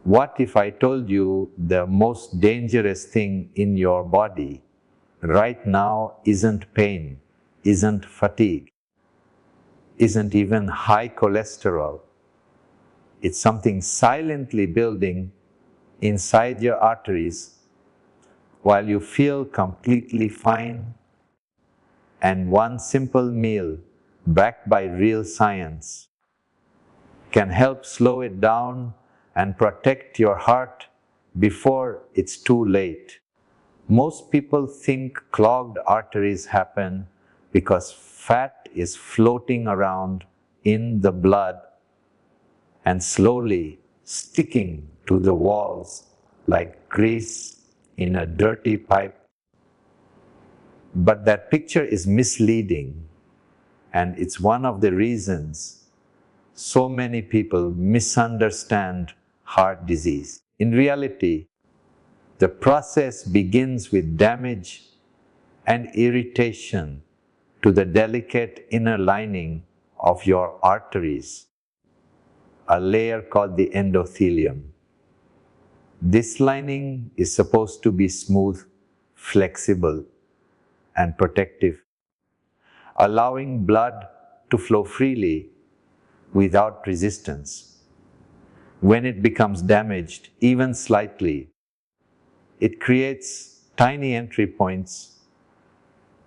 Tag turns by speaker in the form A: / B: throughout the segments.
A: What if I told you the most dangerous thing in your body right now isn't pain, isn't fatigue, isn't even high cholesterol? It's something silently building inside your arteries while you feel completely fine. And one simple meal backed by real science can help slow it down and protect your heart before it's too late. Most people think clogged arteries happen because fat is floating around in the blood and slowly sticking to the walls like grease in a dirty pipe. But that picture is misleading, and it's one of the reasons so many people misunderstand heart disease. In reality, the process begins with damage and irritation to the delicate inner lining of your arteries, a layer called the endothelium. This lining is supposed to be smooth, flexible, and protective, allowing blood to flow freely without resistance. When it becomes damaged, even slightly, it creates tiny entry points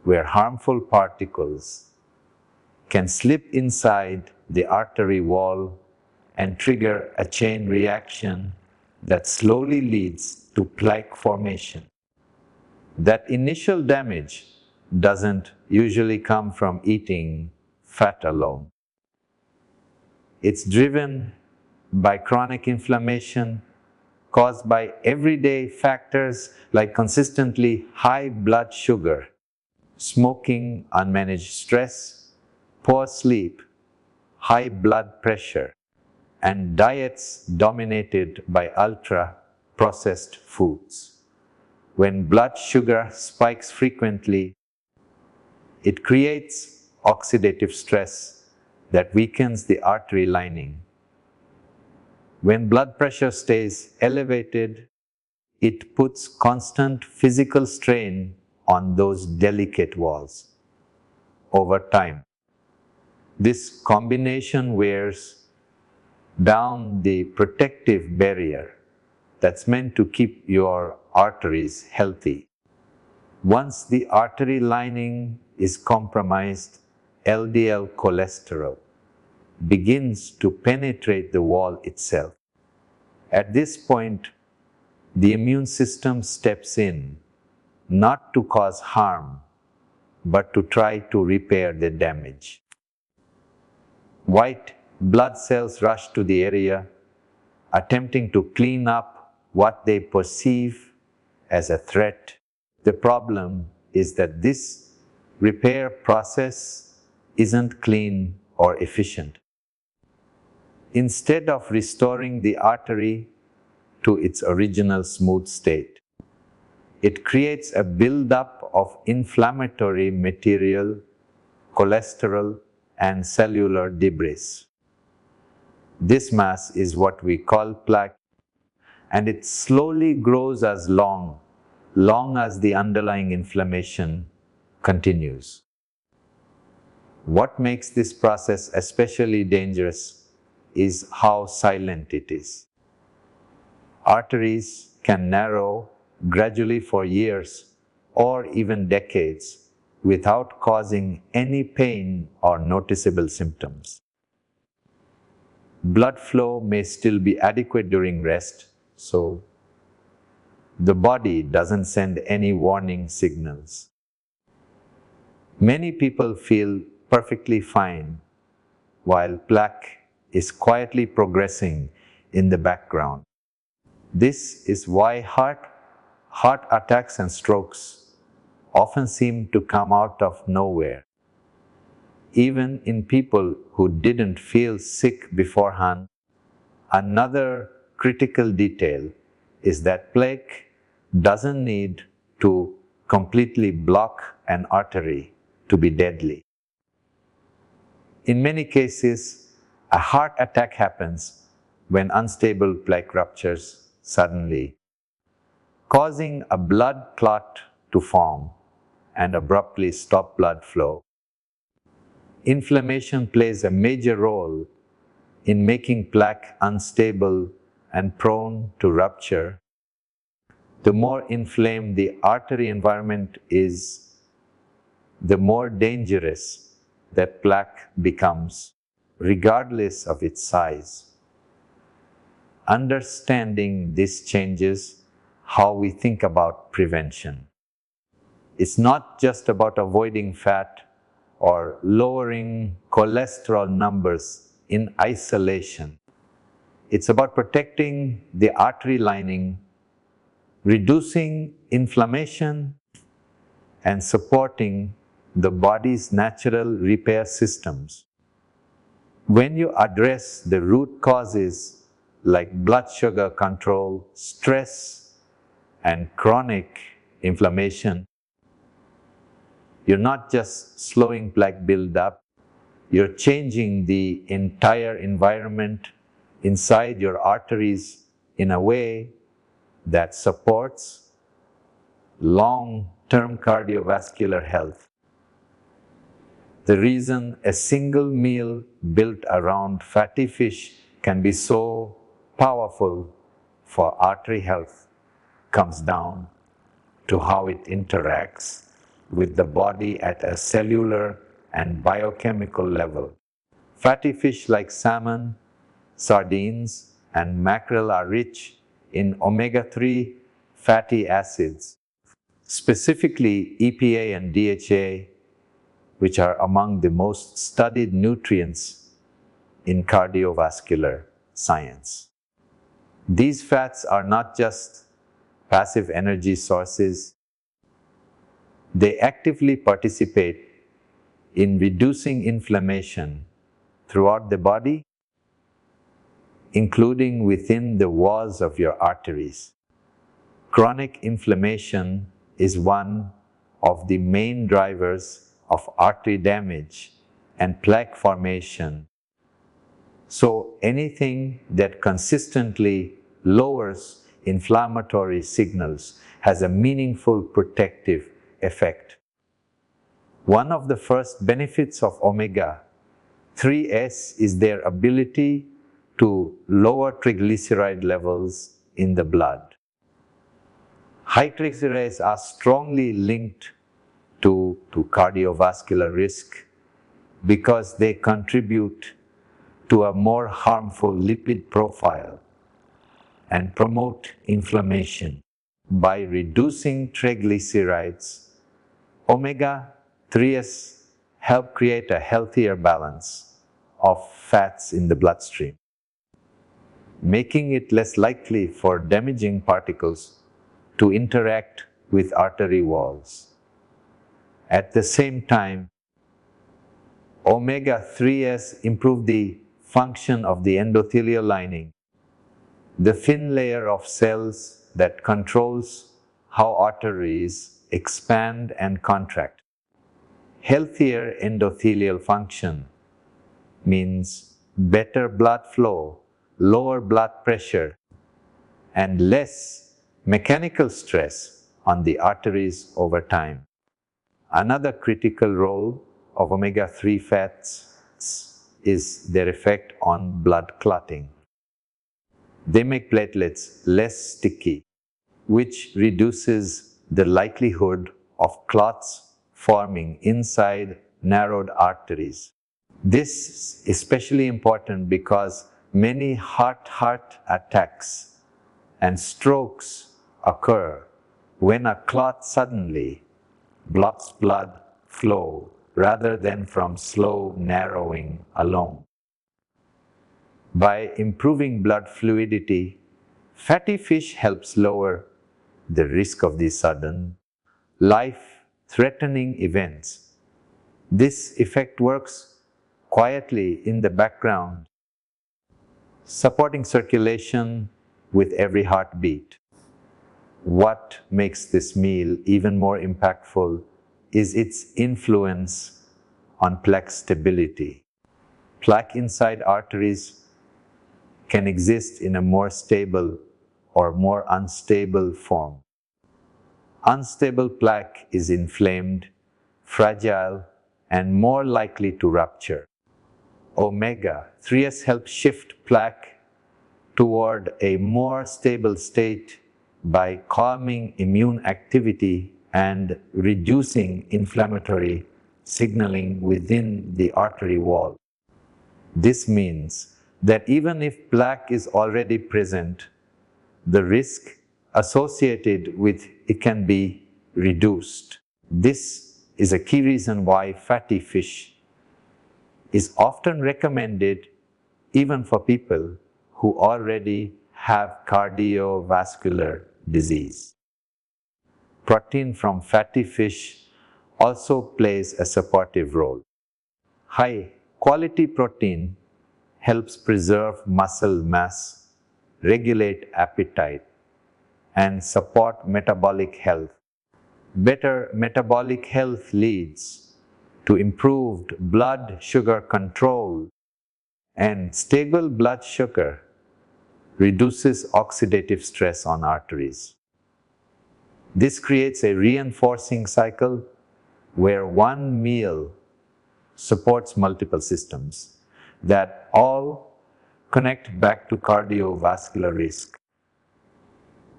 A: where harmful particles can slip inside the artery wall and trigger a chain reaction that slowly leads to plaque formation. That initial damage doesn't usually come from eating fat alone. It's driven by chronic inflammation caused by everyday factors like consistently high blood sugar, smoking, unmanaged stress, poor sleep, high blood pressure, and diets dominated by ultra-processed foods. When blood sugar spikes frequently, it creates oxidative stress that weakens the artery lining. When blood pressure stays elevated, it puts constant physical strain on those delicate walls. Over time, this combination wears down the protective barrier that's meant to keep your arteries healthy. Once the artery lining is compromised, LDL cholesterol begins to penetrate the wall itself. At this point, the immune system steps in, not to cause harm, but to try to repair the damage. White blood cells rush to the area, attempting to clean up what they perceive as a threat. The problem is that this repair process isn't clean or efficient. Instead of restoring the artery to its original smooth state, it creates a buildup of inflammatory material, cholesterol, and cellular debris. This mass is what we call plaque, and it slowly grows as long as the underlying inflammation continues. What makes this process especially dangerous is how silent it is. Arteries can narrow gradually for years or even decades without causing any pain or noticeable symptoms. Blood flow may still be adequate during rest, so the body doesn't send any warning signals. Many people feel perfectly fine while plaque is quietly progressing in the background. This is why heart attacks and strokes often seem to come out of nowhere. Even in people who didn't feel sick beforehand. Another critical detail is that plaque doesn't need to completely block an artery to be deadly. In many cases, a heart attack happens when unstable plaque ruptures suddenly, causing a blood clot to form and abruptly stop blood flow. Inflammation plays a major role in making plaque unstable and prone to rupture. The more inflamed the artery environment is, the more dangerous that plaque becomes, regardless of its size. Understanding this changes how we think about prevention. It's not just about avoiding fat or lowering cholesterol numbers in isolation. It's about protecting the artery lining, reducing inflammation, and supporting the body's natural repair systems. When you address the root causes like blood sugar control, stress, and chronic inflammation, you're not just slowing plaque buildup, you're changing the entire environment inside your arteries in a way that supports long-term cardiovascular health. The reason a single meal built around fatty fish can be so powerful for artery health comes down to how it interacts with the body at a cellular and biochemical level. Fatty fish like salmon, sardines, and mackerel are rich in omega-3 fatty acids, specifically EPA and DHA, which are among the most studied nutrients in cardiovascular science. These fats are not just passive energy sources. They actively participate in reducing inflammation throughout the body, including within the walls of your arteries. Chronic inflammation is one of the main drivers of artery damage and plaque formation. So anything that consistently lowers inflammatory signals has a meaningful protective effect. One of the first benefits of omega-3s is their ability to lower triglyceride levels in the blood. High triglycerides are strongly linked to cardiovascular risk because they contribute to a more harmful lipid profile and promote inflammation. By reducing triglycerides, omega-3s help create a healthier balance of fats in the bloodstream, making it less likely for damaging particles to interact with artery walls. At the same time, omega-3s improve the function of the endothelial lining, the thin layer of cells that controls how arteries expand and contract. Healthier endothelial function means better blood flow, lower blood pressure, and less mechanical stress on the arteries over time. Another critical role of omega-3 fats is their effect on blood clotting. They make platelets less sticky, which reduces the likelihood of clots forming inside narrowed arteries. This is especially important because many heart attacks and strokes occur when a clot suddenly blocks blood flow rather than from slow narrowing alone. By improving blood fluidity, fatty fish helps lower the risk of these sudden, life-threatening events. This effect works quietly in the background, supporting circulation with every heartbeat. What makes this meal even more impactful is its influence on plaque stability. Plaque inside arteries can exist in a more stable or more unstable form. Unstable plaque is inflamed, fragile, and more likely to rupture. Omega-3s help shift plaque toward a more stable state by calming immune activity and reducing inflammatory signaling within the artery wall. This means that even if plaque is already present, the risk associated with it can be reduced. This is a key reason why fatty fish is often recommended even for people who already have cardiovascular disease. Protein from fatty fish also plays a supportive role. High quality protein helps preserve muscle mass, regulate appetite, and support metabolic health. Better metabolic health leads to improved blood sugar control, and stable blood sugar reduces oxidative stress on arteries. This creates a reinforcing cycle where one meal supports multiple systems that all connect back to cardiovascular risk.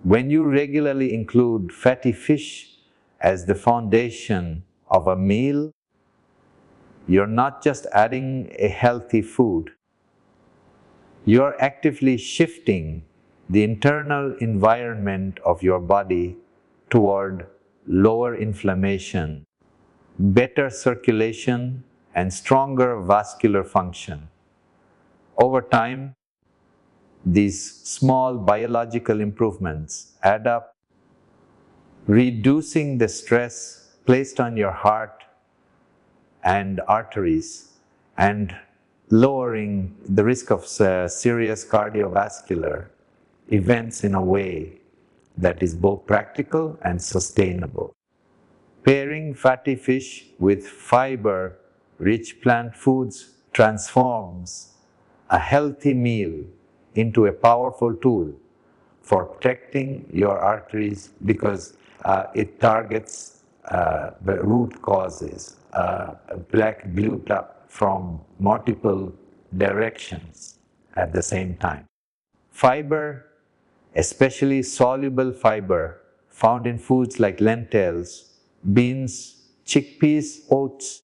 A: When you regularly include fatty fish as the foundation of a meal, you're not just adding a healthy food, you're actively shifting the internal environment of your body toward lower inflammation, better circulation, and stronger vascular function. Over time, these small biological improvements add up, reducing the stress placed on your heart and arteries and lowering the risk of serious cardiovascular events in a way that is both practical and sustainable. Pairing fatty fish with fiber-rich plant foods transforms a healthy meal into a powerful tool for protecting your arteries because it targets the root causes, plaque buildup from multiple directions at the same time. Fiber, especially soluble fiber, found in foods like lentils, beans, chickpeas, oats,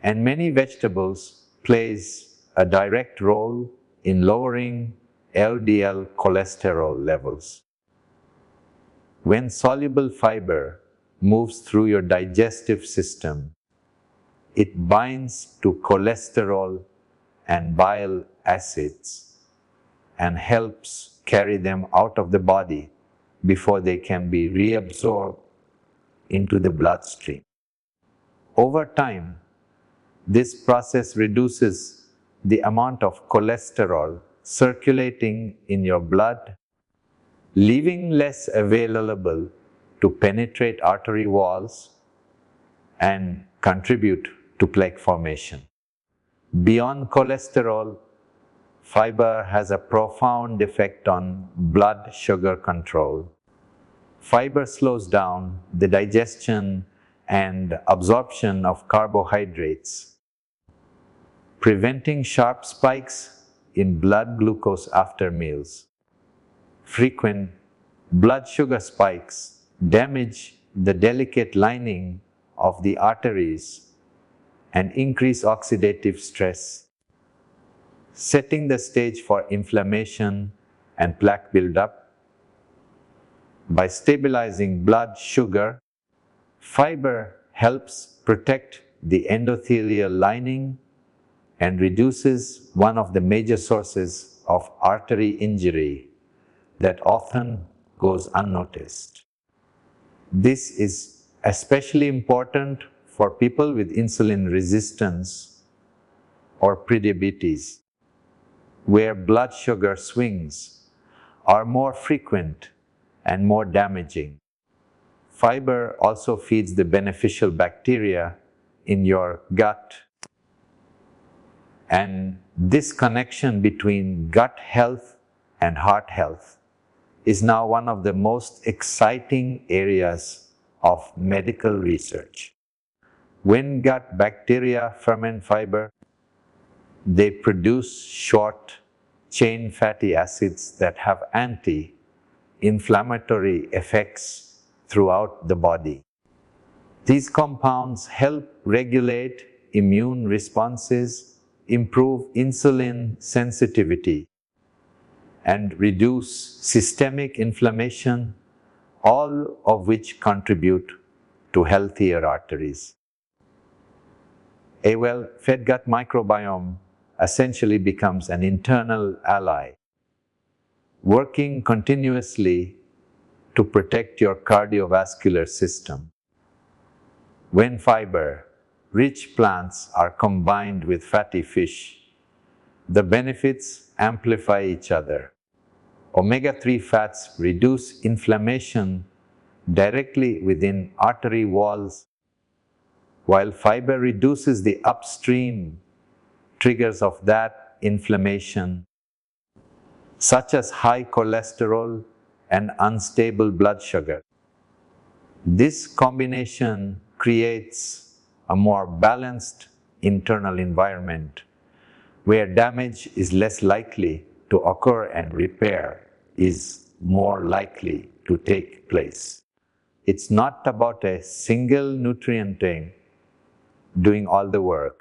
A: and many vegetables, plays a direct role in lowering LDL cholesterol levels. When soluble fiber moves through your digestive system, it binds to cholesterol and bile acids and helps carry them out of the body before they can be reabsorbed into the bloodstream. Over time, this process reduces the amount of cholesterol circulating in your blood, leaving less available to penetrate artery walls and contribute to plaque formation. Beyond cholesterol, fiber has a profound effect on blood sugar control. Fiber slows down the digestion and absorption of carbohydrates, preventing sharp spikes in blood glucose after meals. Frequent blood sugar spikes damage the delicate lining of the arteries and increase oxidative stress, setting the stage for inflammation and plaque buildup. By stabilizing blood sugar, fiber helps protect the endothelial lining and reduces one of the major sources of artery injury that often goes unnoticed. This is especially important for people with insulin resistance or prediabetes, where blood sugar swings are more frequent and more damaging. Fiber also feeds the beneficial bacteria in your gut, and this connection between gut health and heart health is now one of the most exciting areas of medical research. When gut bacteria ferment fiber, they produce short-chain fatty acids that have anti-inflammatory effects throughout the body. These compounds help regulate immune responses, improve insulin sensitivity, and reduce systemic inflammation, all of which contribute to healthier arteries. A well-fed gut microbiome essentially becomes an internal ally, working continuously to protect your cardiovascular system. When fiber-rich plants are combined with fatty fish, the benefits amplify each other. Omega-3 fats reduce inflammation directly within artery walls, while fiber reduces the upstream triggers of that inflammation, such as high cholesterol and unstable blood sugar. This combination creates a more balanced internal environment where damage is less likely to occur and repair is more likely to take place. It's not about a single nutrient doing all the work,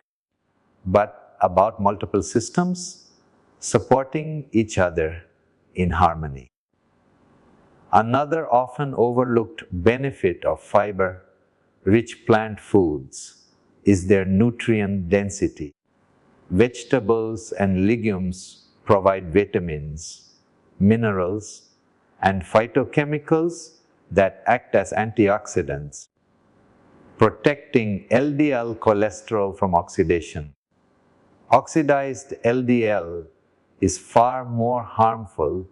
A: but about multiple systems supporting each other in harmony. Another often overlooked benefit of fiber-rich plant foods is their nutrient density. Vegetables and legumes provide vitamins, minerals, and phytochemicals that act as antioxidants, protecting LDL cholesterol from oxidation. Oxidized LDL is far more harmful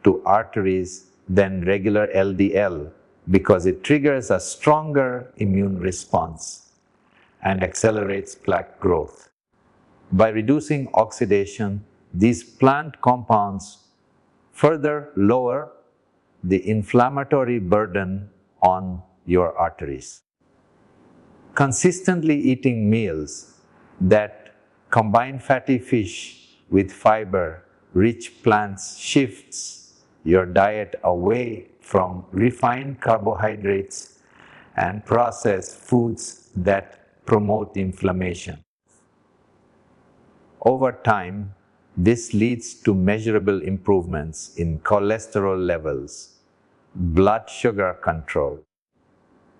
A: to arteries than regular LDL because it triggers a stronger immune response and accelerates plaque growth. By reducing oxidation, these plant compounds further lower the inflammatory burden on your arteries. Consistently eating meals that combine fatty fish with fiber-rich plants shifts your diet away from refined carbohydrates and processed foods that promote inflammation. Over time, this leads to measurable improvements in cholesterol levels, blood sugar control,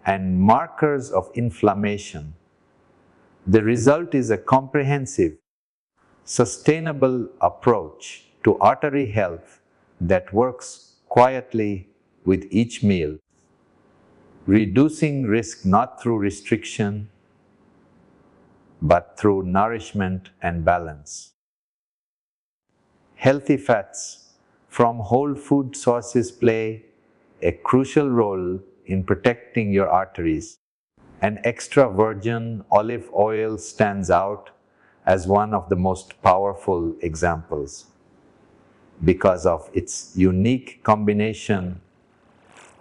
A: and markers of inflammation. The result is a comprehensive, sustainable approach to artery health that works quietly with each meal, reducing risk not through restriction, but through nourishment and balance. Healthy fats from whole food sources play a crucial role in protecting your arteries. And extra virgin olive oil stands out as one of the most powerful examples because of its unique combination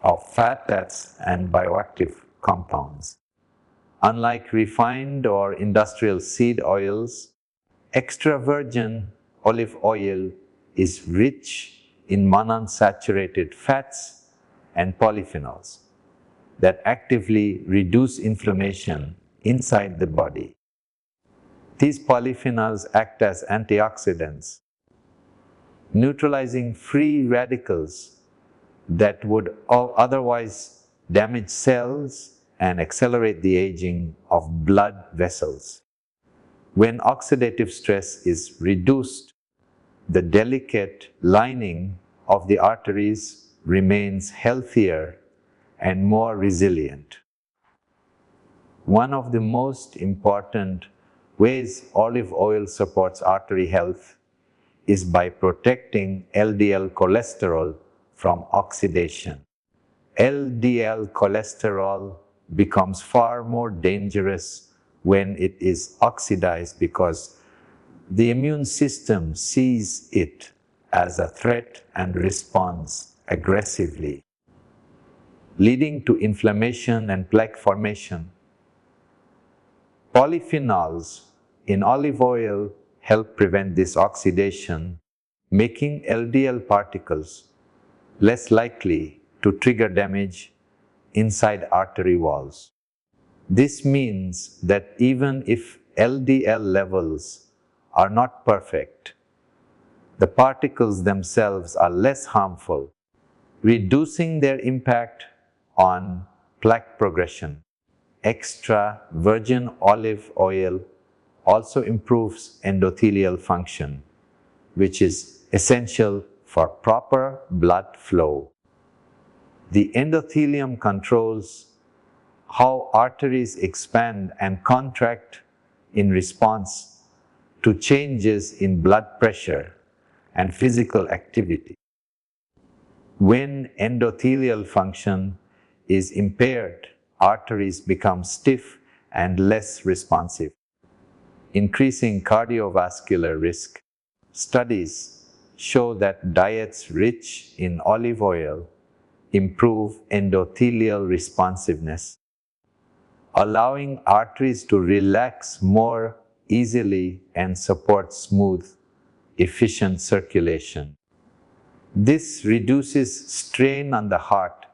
A: of fats and bioactive compounds. Unlike refined or industrial seed oils, extra virgin olive oil is rich in monounsaturated fats and polyphenols that actively reduce inflammation inside the body. These polyphenols act as antioxidants, neutralizing free radicals that would otherwise damage cells and accelerate the aging of blood vessels. When oxidative stress is reduced, the delicate lining of the arteries remains healthier and more resilient. One of the most important ways olive oil supports artery health is by protecting LDL cholesterol from oxidation. LDL cholesterol becomes far more dangerous when it is oxidized because the immune system sees it as a threat and responds aggressively, leading to inflammation and plaque formation. Polyphenols in olive oil help prevent this oxidation, making LDL particles less likely to trigger damage inside artery walls. This means that even if LDL levels are not perfect, the particles themselves are less harmful, reducing their impact on plaque progression. Extra virgin olive oil also improves endothelial function, which is essential for proper blood flow. The endothelium controls how arteries expand and contract in response to changes in blood pressure and physical activity. When endothelial function is impaired, arteries become stiff and less responsive, increasing cardiovascular risk. Studies show that diets rich in olive oil improve endothelial responsiveness, allowing arteries to relax more easily and support smooth, efficient circulation. This reduces strain on the heart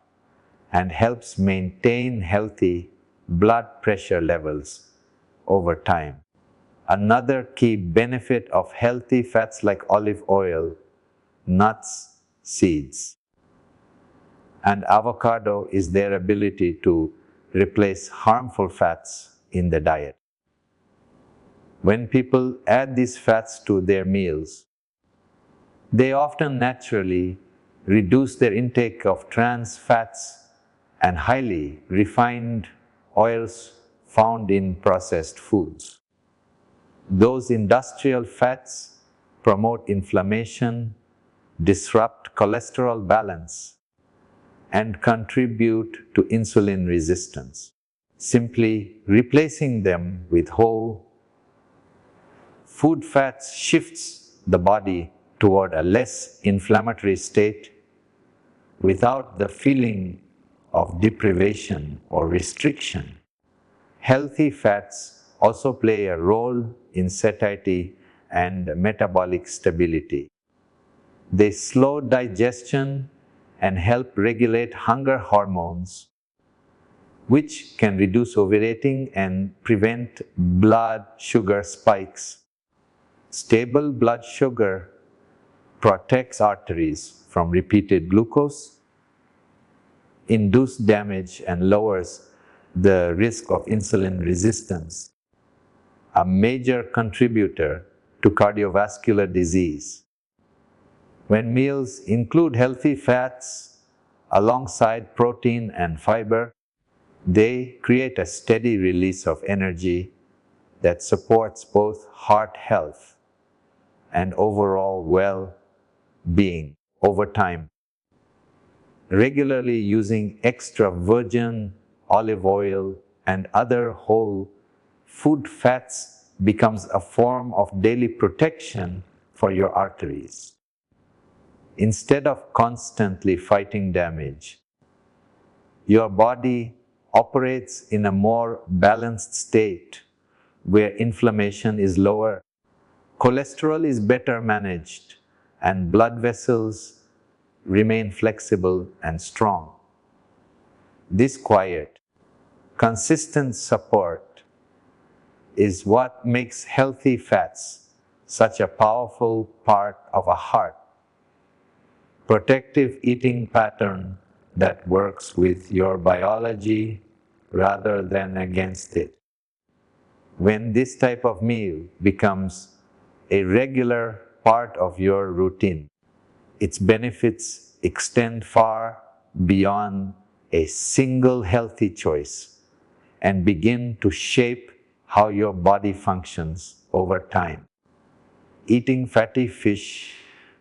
A: and helps maintain healthy blood pressure levels over time. Another key benefit of healthy fats like olive oil, nuts, seeds, and avocado is their ability to replace harmful fats in the diet. When people add these fats to their meals, they often naturally reduce their intake of trans fats and highly refined oils found in processed foods. Those industrial fats promote inflammation, disrupt cholesterol balance, and contribute to insulin resistance. Simply replacing them with whole food fats shifts the body toward a less inflammatory state without the feeling of deprivation or restriction. Healthy fats also play a role in satiety and metabolic stability. They slow digestion and help regulate hunger hormones, which can reduce overeating and prevent blood sugar spikes. Stable blood sugar protects arteries from repeated glucose-induced damage and lowers the risk of insulin resistance, a major contributor to cardiovascular disease. When meals include healthy fats alongside protein and fiber, they create a steady release of energy that supports both heart health and overall well-being over time. Regularly using extra virgin olive oil and other whole food fats becomes a form of daily protection for your arteries. Instead of constantly fighting damage, your body operates in a more balanced state where inflammation is lower, cholesterol is better managed, and blood vessels remain flexible and strong. This quiet, consistent support is what makes healthy fats such a powerful part of a heart protective eating pattern that works with your biology rather than against it. When this type of meal becomes a regular part of your routine, its benefits extend far beyond a single healthy choice and begin to shape how your body functions over time. Eating fatty fish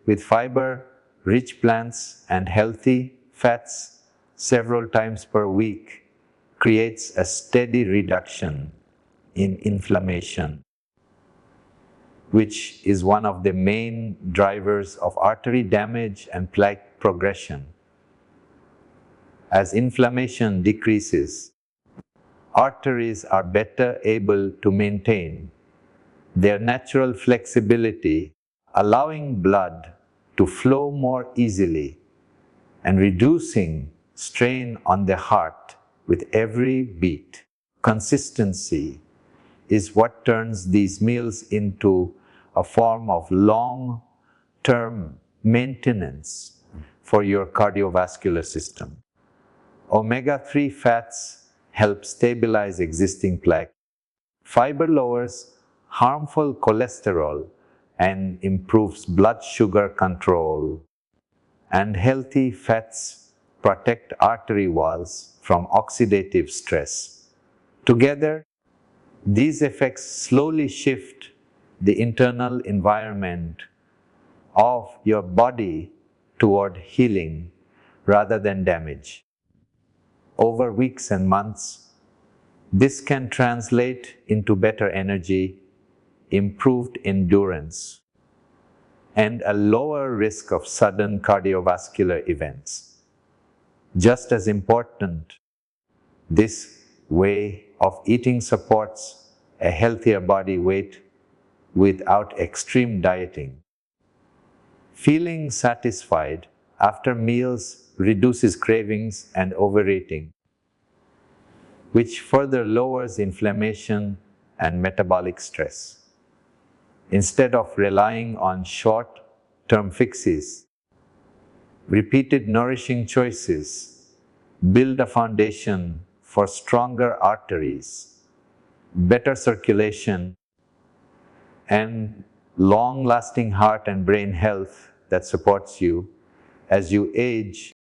A: with fiber, rich plants, and healthy fats several times per week creates a steady reduction in inflammation. which is one of the main drivers of artery damage and plaque progression. As inflammation decreases, arteries are better able to maintain their natural flexibility, allowing blood to flow more easily and reducing strain on the heart with every beat. Consistency is what turns these meals into a form of long-term maintenance for your cardiovascular system. Omega-3 fats help stabilize existing plaque. Fiber lowers harmful cholesterol and improves blood sugar control. And healthy fats protect artery walls from oxidative stress. Together, these effects slowly shift the internal environment of your body toward healing rather than damage. Over weeks and months, this can translate into better energy, improved endurance, and a lower risk of sudden cardiovascular events. Just as important, this way of eating supports a healthier body weight without extreme dieting. Feeling satisfied after meals reduces cravings and overeating, which further lowers inflammation and metabolic stress. Instead of relying on short-term fixes, repeated nourishing choices build a foundation for stronger arteries, better circulation, and long-lasting heart and brain health that supports you as you age